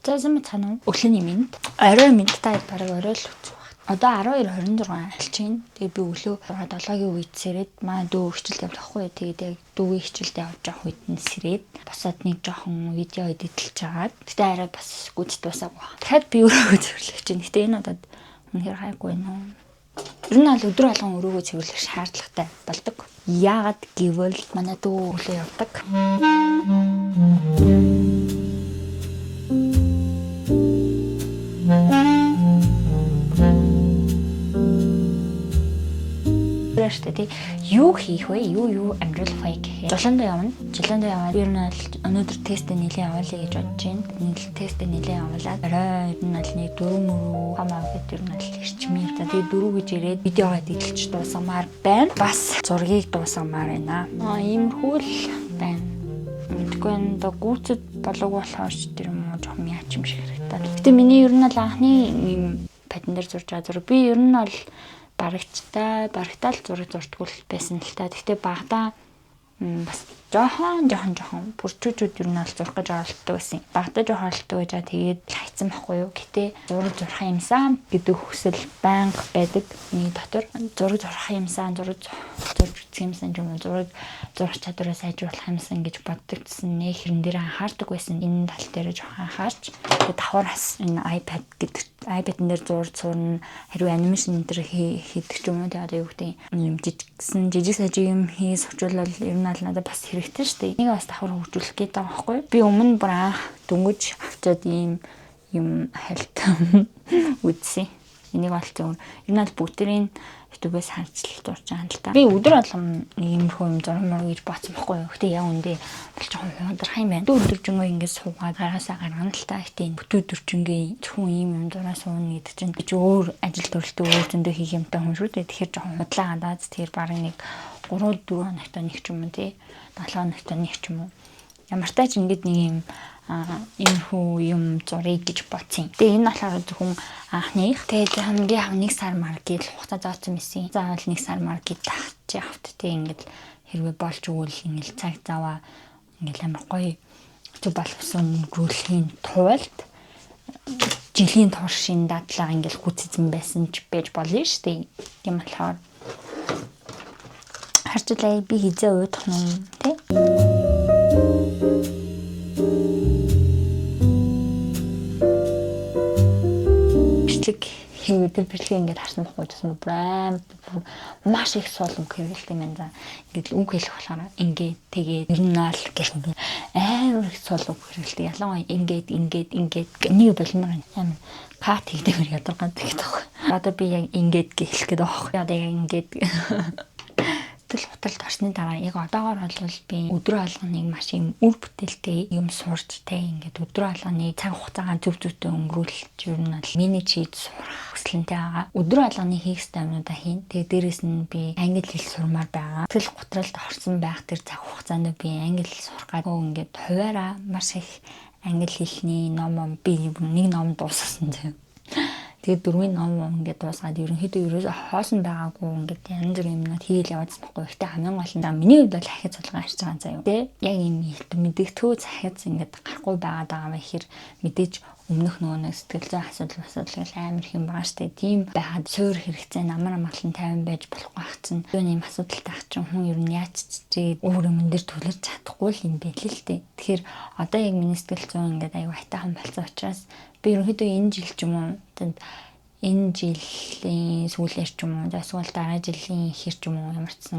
За зам цаана. Өглөөний минут. Орой минуттай бараг орой л үзэх баг. Одоо 12:26 алчин. Тэгээ би өглөө 7-гийн үед сэрээд маа дүү хичээлд явж байхгүй. Тэгээд яг дүүгийн хичээлд явж явах үед нь сэрээд босоод нэг жоохон видео эдитэлж жагаад. Гэтэ арай бас гүцэд басаагүй. Дахиад би өрөөгөө цэвэрлэх чинь. Гэтэ энэ удаад үнэхээр хайггүй нөө. Ер нь аль өдөр болгон өрөөгөө цэвэрлэх шаардлагатай болдог. Яагаад гэвэл манай дүү өглөө явдаг. Тэ юу хийх вэ? Юу амьдрах вэ гэхээр жолоондоо явна. Жолоондоо яваад ер нь өнөөдөр тестээ нэлээд аваалаа гэж бодож байна. Тестээ нэлээд аваалаад орой ер нь аль нэг 4 хамаа гэдэг ер нь аль ирчмээр. За тэгээ 4 гэж ирээд видеогоо эдэлж дуусгамаар байна. Бас зургийг дуусгамаар байна. Иймэрхүү л байна. Мэдгүй энэ доо гүцэд болоог болохоор ч тэр юм уу жоохон яач юм шиг хэрэгтэй. Гэтэ миний ер нь л анхны падан дээр зурж байгаа зураг би ер нь бол барагтаал зураг зурдггүй байсан л та. Гэхдээ багадаа бас жоохон бүрчүүчүүд ер нь бол зурх гэж оролддог байсан. Багадаа жоохон оролддог гэж тэгээд хайцсан байхгүй юу. Гэтэ зураг зурх юмсан гэдэг хүсэл байнга байдаг миний дотор. Зураг зурх юмсан, зураг зурж үзэх юмсан юм уу, зураг зурх чадвараа сайжруулах юмсан гэж боддог гэсэн нэг хэрэн дээр анхаардаг байсан. Энэ тал дээр жоохон анхаарч тэгээд давхраас энэ iPad-н дээр зурж сурна. Хэрвээ анимашн энэ төр хийдэг ч юм уу тэгээд юу гэдэг юм жижиг сажиг юм сувчуулал ер нь надад бас хэрэгтэй шүү дээ. Энийг бас давхар хөгжүүлэх гээд байгаа байхгүй юу? Би өмнө бүр анх дөнгөж авчаад ийм юм хальт үзсэн. Энийг бол зөв ер нь бол бүгдэрийн YouTube-ээс харж зурж байгаа юм л та. Би өдөр болгон иймэрхүү юм зурмаар гэж бодсон байхгүй юу? Гэтэ яг үндэ бол жоохон хундрах юм байна. Өдөржингөө ингэж суугаад гараасаа гаргана л та. Гэтэ энэ өдөржингөө зөвхөн ийм юм зураа суuna гэдэг чинь би ч өөр ажил төрөлтөө өөр зөндөө хийх юмтай хүн шүү дээ. Тэгэхээр жоохон худлаа гадаад тэгэхээр баг нэг 3-4 хоногтой нэг ч юм уу тий 7 хоногтой нэг ч юм уу. Ямар ч тач ингэж нэг юм иймэрхүү юм зургийг гэж бодсон. Тэгээ энэ болохоор зөвхөн анхных. Тэгээд хамгийн 1 сар маркет хугацаа заасан мэсэн. Заавал 1 сар маркет тахчих явт. Тэгээ ингэж хэрвээ болж өгвөл ингэж цаг заваа ингэж амар гоё зөв боловсон өнгөрүүлэхийн тулд жилийн туршийн дадлага ингэж гүцэзэн байсан ч байж болно шүү дээ. Тийм болохоор харчлаа би хизээ уйдах нь тий. Хэвээр бичлэг ингээд харсан байхгүй гэсэн брэм маш их суулм хэрэгэлтэй юм за. Ингээд үг хэлэх болохоор ингээд тэгээд ер нь л гэх юм амар их суулм хэрэгэлтэй. Ялангуяа ингээд нэг болмоор юм кат хийдэгэр ядаргаад байдаг. Одоо би яг ингээд хэлэх гээд байгаа. Одоо яг ингээд хуталд орсны дараа яг одоогоор бол би өдрөө алганыг маш юм үр бүтээлтэй юм сурч те ингээд өдрөө алганы цаг хугацаагаа зөв зөвтэй өнгөрүүлж ер нь бол менеж хийж сурах хүсэлтэй байгаа. Өдрөө алганы хийх стаминуудаа хийн. Тэгээ дээрэс нь би англи хэл сурмаар байгаа. Тэгэл гутралд орсон байх тэр цаг хугацаанд би англи хэл сурах гэдэг ингээд хуваараа маш их англи хэлний ном би нэг ном дуусгасан зав. Тэгээд 4 ном ингээд дуусгаад ерөнхийдөө ерөөсөө хоосон байгаагүй ингээд янз бүрийн юмнууд хийл яваадсан байхгүй. Гэтэ хамгийн гол нь миний хувьд бол ахиц цолгоо харж байгаа заяа. Тэ яг юм мэдэгдэхөө захиц ингээд гарахгүй байгаад байгаа юм ихэр мэдээж өмнөх нөгөө сэтгэл зүйн асуудал амар их юм байгаа штэ. Тийм байгаад суур хэрэгцээ намар амгалан 50 байж болохгүй хацсан. Юу нэм асуудалтай ах чинь хүн ер нь яаж чижээд өөр юм дээр төлөж чадахгүй л юм байл л тэ. Тэгэхээр одоо яг миний сэтгэл зүйн ингээд аюу хайтайхан болсон учраас би ерөнхийдөө энэ жил ч юм уу энэ жилийн сүүлээр ч юм уу эсвэл дараа жилийн ихэр ч юм уу ямар ч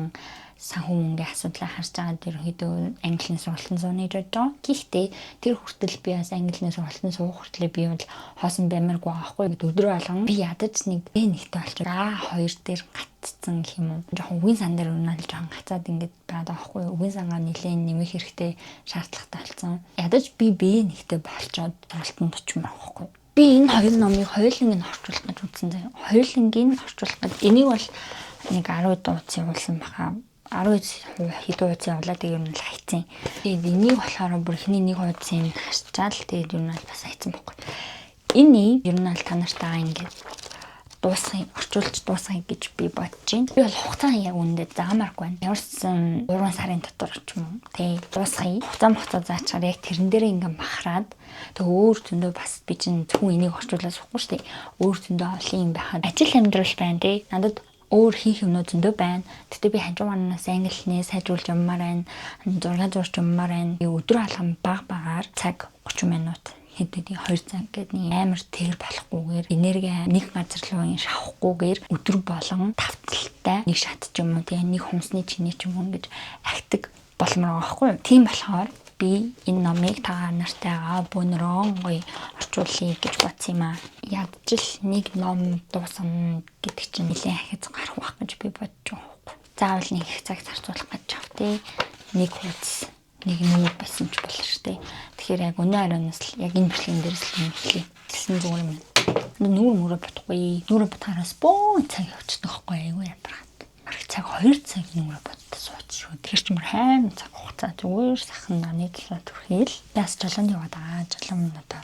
санхүү мөнгөний асуудлаа харж байгаа ерөнхийдөө английн сургалтын сууна гэж бодож байгаа. Гэхдээ тэр хүртэл би бас английн сургалтын суух хүртлээр би бол хоосон баймаргүй байгаа байхгүй. Өдрөө алган би ядаж нэг нэгтэй болчих. Хоёр дээр гацсан гэх юм уу. Жохон үгийн сан дээр унаад жохон гацаад ингээд байгаа байхгүй. Үгийн сангаа нэлээд нэмэх хэрэгтэй шаардлагатай болсон. Ядаж би нэгтэй болчоод сургалтанд очимоор байхгүй. Би энэ хоёр номыг хоёуланг нь орчуулах гэж үзсэн заяа. Хоёуланг нь орчуулах гэж энийг бол нэг 10 дууц явуулсан баха. 10 хэд дууц явуулаад тэгээд юм л хайцсан. Тэгээд энийг болохоор бүр ихний нэг хуудсан харчаал тэгээд юм бол бас хайцсан байхгүй. Энийг ер нь аль та нартаа ингээд дуусгая, орчуулж дуусгая гэж би бодож байна. Би бол хугацаа яг үнэндээ заамааргүй байна. Ямарсан 3 сарын дотор ч юм уу тий дуусгая. Хугацаа заачаар яг тэрэн дээрээ ингээм бахараад тэг өөр зөндөө бас би чинь зөвхөн энийг орчуулаад сухгүй шүү дээ. Өөр зөндөө олон юм байхад ажил амьдрал байна тий. Надад өөр хийх юмнууд зөндөө байна. Тэгтээ би хажуугаанаас англи хэлний сайжруулж юммаар байна. Зураг зурж юммаар байна. Өдөр алган багаар цаг 30 минут хэдий 2 цаг гэдэг нэг амар тэр болохгүйгээр энерги нэг газар руу шавахгүйгээр өдөр болгон тавталтай нэг шат ч юм уу тийм нэг хумсны чиний ч юм уу ингэж ахдаг болмоор байгаа байхгүй юу. Тийм болохоор би энэ номыг та нартайгаа бөөнөрөө гоё орчуулъя гэж бодсон юм аа. Ядчил нэг ном дуусна гэдэг чинь нэлээд ахиц гарах байх гэж би бодож байгаа. Заавал нэг их цаг зарцуулах гэж чав тий. Нэг хуудас нэг нүүр байсан ч болно шүү дээ. Тэгэхээр яг өнөө ариунаас л яг энэ бичлэгэн дээрс л хэлээ. Гэсэн зүгээр юм. Нүүр мөрөө бодохгүй. Нүүрээ бодохоос бөөн цаг явчихдаг байхгүй айгүй ядаргаад. Арх цаг 2 цаг нүүрээ бодож сууч шүү. Тэр чинь мөр хайр цаг хугацаа зүгээр сахан наны талаа төрхийл. Яс жолоонд яваад аа жолоом одоо.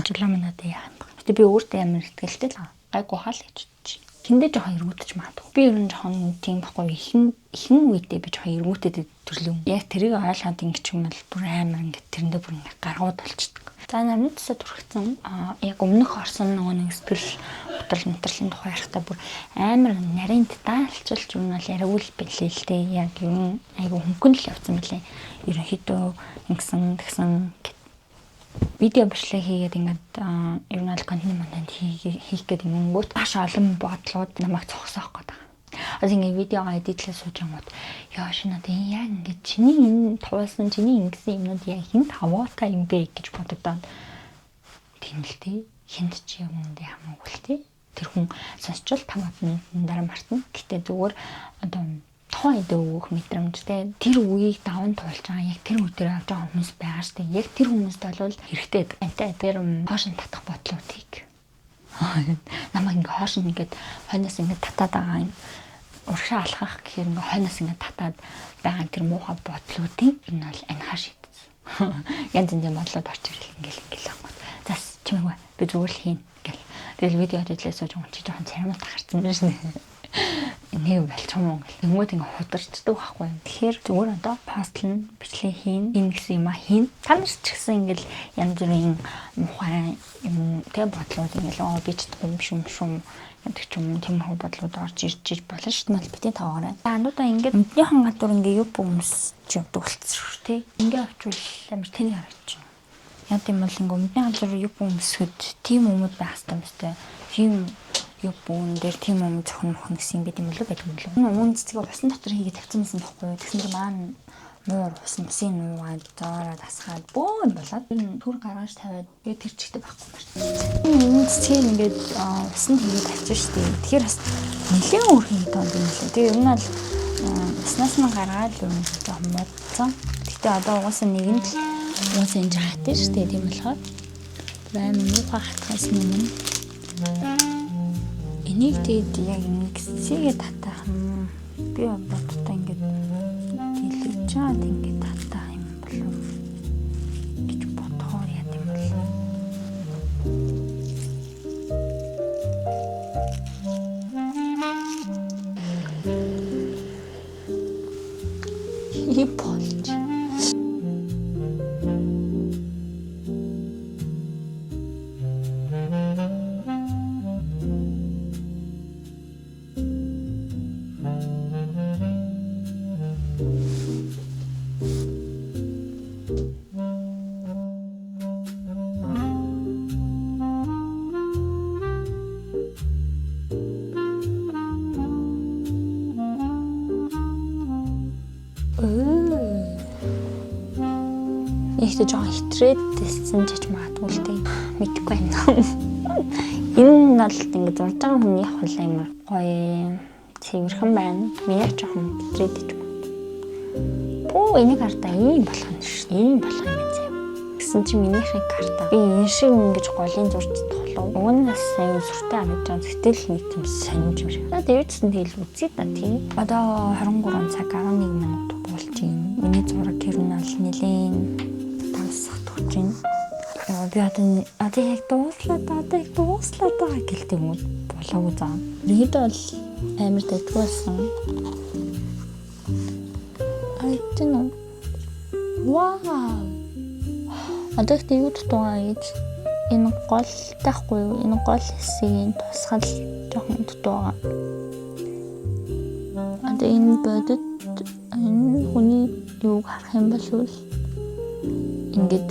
Жолоом надад яах юм. Гэтэ би өөртөө амар ихтэй л гайгүй хаал гэж. Тэндээ жоохон эргүүлж магадгүй. Би ер нь жоохон тийм байхгүй ихэнх үедээ би жоохон эргүүлээд төрлөө. Яг тэрийг ойлгоод ингэж юм бол бүр амар ингэ тэрэндээ бүр ингэ гаргууд болчихдог. За нарнуудсаа түрхсэн яг өмнөх орсон нөгөө нэг сэтгэл хөдлөл мэтрлийн тухай ярихтаа бүр амар нарийн детальчилж юм бол яригуул билээ л дээ. Яг юм айгу хөнгөн л явцсан билээ. Ерөнхийдөө ингэсэн тэгсэн видео бичлэг хийгээд ингээд ер нь контент хийх гэдэг юм гот маш олон бодлууд намайг цогсоох гээд байгаа. Az ингээд видеого эдитлээ сууж юмуд яа шинэ одоо яг ингээд чиний энэ туулсан чиний ингэсэн юмнууд яг хин таваатай юм бэ гэж бодогдоод тийм л тий хинт чи юмдээ хамаагүй л тий тэр хүн сонсчвал 5 минутын дараа мартна. Гэтэ зүгээр одоо тухайн үед өгөх мэдрэмжтэй тэр үеийг даван туулж байгаа яг тэр өдөр авч байгаа хүмүүс байгаа штэ. Яг тэр хүмүүст бол хэрэгтэй амтай тэр хоошин татах бодлоодыг намайг ингээ хоошин ингээд хойноос ингээ татаад байгаа юм. Уршаа алхах гэхээр ингээ хойноос ингээ татаад байгаа тэр муухай бодлоодыг энэ бол анхаа шийдсэн. Янз янзын бодлоод орж ирэл ингээл ангууд. Зас чимээгүй би зүгээр л хийн гэл. Тэгэл видео хийлээ сууж байгаа чи жоохон царимт гарцсан байна шнэ. Нэг болчмоо гэл. Тэнгүүд ингээ хударчдаг байхгүй. Тэгэхээр зүгээр одоо постлн бичлэг хийн, энэ гэсэн юм а хийн. Та нар ч гэсэн ингээл янз бүрийн мухай юм тэг бодлууд ингээл би ч юм шум гэдэг ч юм тиймэрхүү бодлууд орж ирж болно шүү дээ. Битэн таваарай. Ануудаа ингээд өмднийхэн гадуур ингээ юу бөмс ч явдаг болчихсон шүү дээ. Ингээ очвол амар тэний харагдчих. Яг тийм бол ингээ өмдний газар юу бөмсөд тийм өмд байх хэрэгтэй. Тийм юу бүүн дээр тийм юм зохин мохно гэсэн юм бид юм болов байдаг юм лөө. Өмнө цэцгээ усан дотор хийгээд тавьсан байсан байхгүй. Тэгсэн чинь маань муур усын нуугаад доороо тасгаад бөөн болоод түр гаргаж тавиад би тэр чигтэй байхгүй байна. Өмнө цэцгээ ингээд усан хийгээд тавьчих шүү дээ. Тэгэхээр бас нэлээд өөрхөн тоонд юм лээ. Тэгээ ер нь бол уснаас нь гаргаад л юм жоохон муудсан. Гэтэ одоо угаасаа нэгэнд л угаасаа энэ хатаа шүү дээ. Тийм болохоор баймаа муухай хатгаас юм. Энийг тэгээд яг ингэсэгээ татах юм. Би бодтоо ингээд дэлгэж чаад ингээд татах юм болов гэж бодохоор яа юм бол. И болж. Ихтэй жоохон хитрээд дэссэн ч магадгүй л дээ. Мэдгүй байна. Энэ нь бол ингэ зурж байгаа хүний хол амар гоё цэвэрхэн байна. Миний жоохон хитрээд ич байна. Бөө энийг хартаа ийм болох нь ш. Ийм болох юм байна заяа. Гэсэн чи минийхээ карта. Би энэ шиг ингэж голын зурж тоглоо. Угнаас аюу сүртэй харагдаж байгаа. Гэтэл нэг юм сонирч юм шиг. Надад дэвчсэн тэгэл үзье та тий. Одоо 23 цаг 11 минут болж юм. Миний зураг тэр нь бол нэлээд Би одоо яг дууслаа даа гэлтэй юм болоогүй заа. Бид бол амар тэтгүүлсэн. Айтэн. Вау. Одоо их юу дутуугаа гэж энэ гол таахгүй юу? Энэ гол хэсгийн тусгал жоохон дутуугаа. Одоо энэ бодит энэ хүний юуг харах юм бол ингээд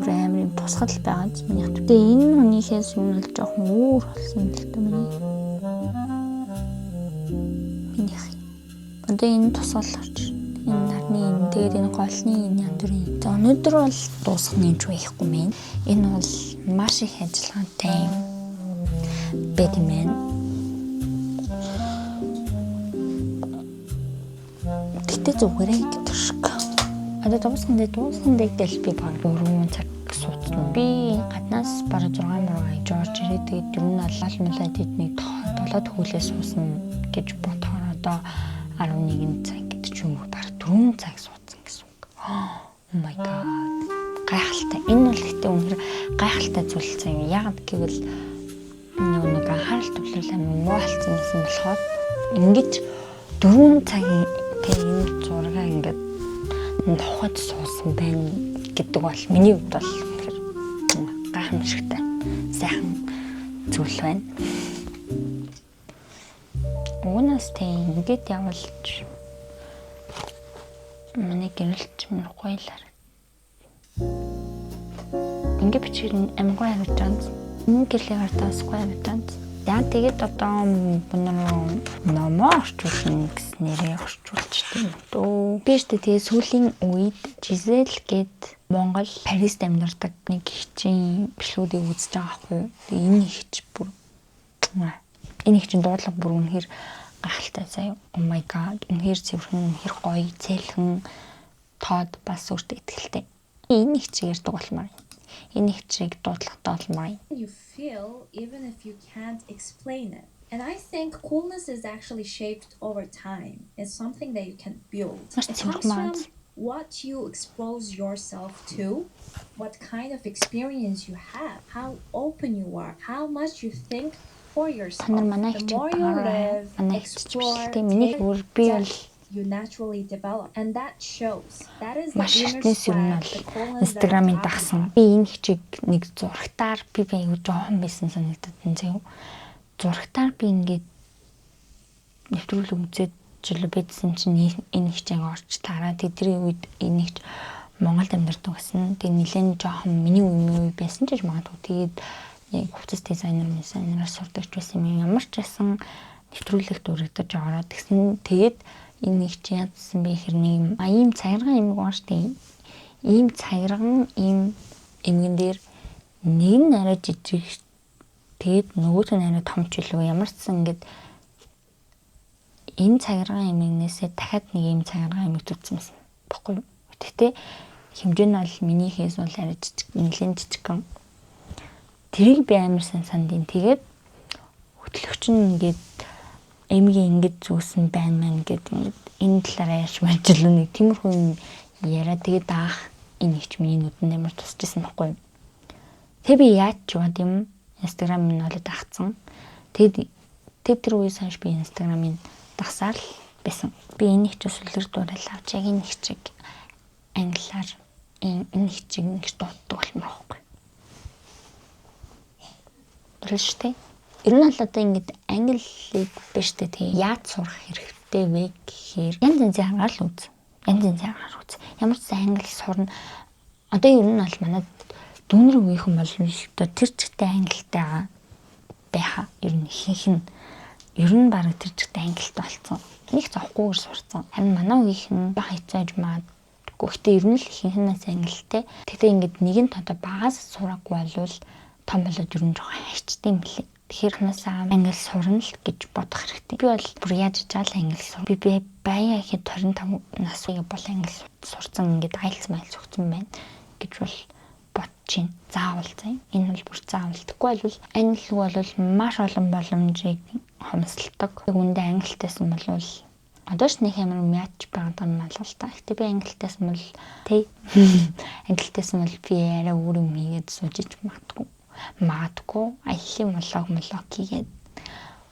амар тусгал байгаа ч миний хат. Тэгээ энэ хүнийхээс юм бол жоохон өөр болсон юм л та миний. Минийх. Одоо энэ тусгал орж энэ нарны энэ тэгээд энэ голны энэ янз бүрийн. За өнөөдөр бол дуусах нь ч байхгүй мэн. Энэ бол маш их ажиллагаатай байт юм байна. Гэтэ зүгээрээ гэдэг шиг. Одоо дууссан дээр гэл би баг 4 цаг сууцсан. Би гаднаас бараг 6 мөрөг жорж ирээд тэгээд ер нь алал мэлээд эднийг 7 төгөлөө суусан гэж бодохоор одоо 11 цаг гэдэг ч юм уу бараг 4 цаг суудсан гэсэн үг. Oh my god. Гайхалтай. Энэ бол гэхдээ үнэхээр гайхалтай зүйл заяа. Яг гэвэл нэг анхаарал төвлөрөл амин муу болсон гэсэн болохоор ингэж 4 цагийн энэ зургаа ингээд тухайд суусан байна гэдэг бол миний хувьд бол гайхамшигтай сайхан зүйл байна. Уунаас тийм ингээд явуулж миний гэрэлч минь гойлаар. Ингээд бичгээр амгүй харагдаж энэ гэрлийг хартаасгүй харагдаж. Яа тэгээд одоо номоо орчуулна гэсэн нэрээ орчуулчихсан дөө. Би ч тэгээ сүүлийн үед Жизел гээд Монгол Парист амьдардаг нэг хичээн бичлүүдийг үзэж байгаа хгүй. Тэгээ энэ хич бүр энэ хичээн дуудлага бүр үнэхээр гахалтай заяа. Oh my god. Үнэхээр цэвэрхэн, үнэхээр гоё, цээлхэн, тод бас өөртөө ихтэй. Энэ хичээгээр дуусмаар. Энэ хичээг дуудлагатай болмоор. You feel even if you can't explain it. And I think coolness is actually shaped over time. It's something that you can build. It comes from what you expose yourself to, what kind of experience you have, how open you are, how much you think for yourself. The more you live, explore, you naturally develop. And that shows. That is the inner swag, the coolness that I'm talking about. Би энэ хичээг нэг зурагтаар би аюу жоохон байсан санагдаад энэ заяа. Зурагтаар би ингээд нэвтрүүлэг үзээд жилүү бидсэн чинь энэ хичээг орч тараа тэдний үед энэ хич Монголд амьдардаг гэсэн. Тэгээ нэлээд жоохон миний үе байсан ч магадгүй. Тэгээд яг хувцас дизайнер сурдаг ч байсан юм. Ямар ч байсан нэвтрүүлэгт өргөдөж ороод тэгсэн. Тэгээд энэ хичээг ядсан би хэрний ийм цагирган юм уу штэ. Ийм цагирган ийм эмгэн дээр нэг нь арай жижиг тэгээд нөгөөт нь арай том ч үлээ ямар ч сан ингээд энэ цагирган эмгэнээсээ дахиад нэг ийм цагирган эмгэг төрсэн байсан баггүй юу. Тэгтээ хэмжээ нь бол минийхээс бол арай жижиг нэлээд жижигхан. Тэрийг би амар сандин тэгээд хөтлөгч нь ингээд эмгийн ингэж зүүсэн байна мэн гэдэг энэ талаараа яаш мэлжлээ нэг тиймэрхүү яриа тэгээд даах энэ их миний нүдэнд амар тусчихсан байхгүй. Тэг би яаж ч бод юм Instagram минь олоод дагцсан. Тэгээд тэр үеэс хойш би Instagram-ыг дагсаар л байсан. Би энэ хичээл сүлэр дуурайл авч яг энэ хичээг англиар энэ хичээг нэг дууддаг болмоор байхгүй. Тэрштэй ер нь л одоо ингэж англиг биш тэ яаж сурах хэрэгтэй вэ гэхээр янз янзын харгаал үз. Ямар ч англи сурна. Одоо ер нь бол манай дүүнэр үеийнхэн бол одоо тэр чигтээ англитай байха ер нь ихэнх нь ер нь бараг тэр чигтээ англитай болсон. Нэг зовхгүйгээр сурцсан. Харин манай үеийнхэн хайцааж маадгүй. Гэхдээ ер нь л ихэнх нь англитай. Тэгтээ ингэж нэг нь одоо багаас сураагүй болвол том болоод ер нь жоохон хайчтай юм лээ. Тэгэхээр ханасаа англи сурна л гэж бодох хэрэгтэй. Би бол бүр яаж жаал англи сур. Би баяа ихэд 25 насны бол англи сурцсан ингээд IELTS өгсөн байна гэж бол бодож байна. Заавал заа. Энэ бол бүр заавал. Тэгэхгүй бол англи бол маш олон боломжийг хомсолдог. Үүндээ англитайсан бол одоош нэг амар мяч байгаа юм алга л та. Гэтэ би англитэйс мэл тий. Англитэйс мэл би арай өөр юм хийгээд суужиж магадгүй. Аялын влог хийгээд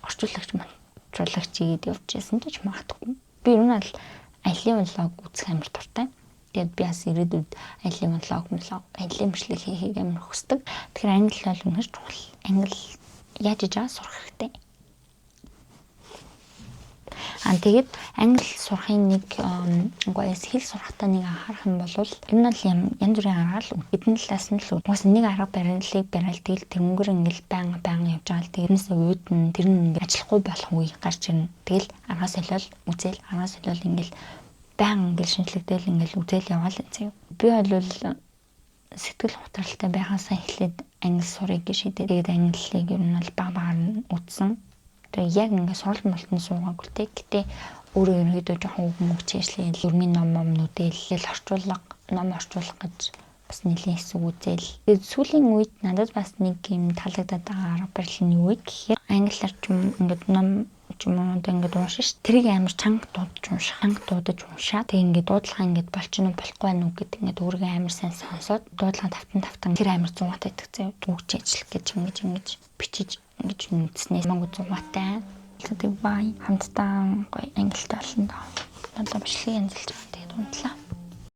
орчуулагч хийгээд явж байсан ч магадгүй. Би ер нь аль аялын влог үзэх амар дуртай. Тэгээд би бас ирээдүйд аялын влог, аялын бичлэг хийхийг амар хүсдэг. Тэгэхээр англи бол үнээр чухал. Англи яаж хийж байгаа сурах хэрэгтэй. Тэгээд англи сурахын нэг гоёс хэл сурахтаа нэг анхаарах юм бол ер нь л янз бүрийн арга л эдэн талаас нь л уус нэг арга бариал тэгэл тэрнгэр ингээл байнга явж байгаа л тэрнээс ууд нь тэр нь ингээд ажиллахгүй болох үе гарч ирнэ. Тэгэл аргаа солиол ингээл байнга ингээл шинжлэхдэл ингээл үзэл яваал заяа. Би бол сэтгэл хөдлөлтэй байхаасаа эхлээд англи сурыг гэж шийдээд тэгээд англиг ер нь бол багаар нь үзсэн. Тэгээд яг ингээд сурал малтан суугаагүй те. Гэтэ өөрөө ерөөдөө жоохон үг чийшлээ өрмийн номнуудыг л ном орчуулах гэж бас нэлийн хэсэг үзэл. Тэгээд сүүлийн үед надад бас нэг юм таалагдаад байгаа арга барил нь юу вэ гэхээр англиар ч юм ингээд ном ингээд уншиж тэрийг амар чанга дуудаж уншаа. Тэгээ ингээд дуудлага ингээд болчихно уу болохгүй байна уу гэд ингээд өөрийгөө амар сайн сонсоод дуудлага тавтан тэр амар 100 татдаг зав үг чийжлэх гэж ингэж бичиж ингэж үтснээс мангу 100-аатай. Тэгээд бай хамтдаа гоё англитай болно доо. Надад бичлэг янзлж байгаа. Тэгээд унтлаа.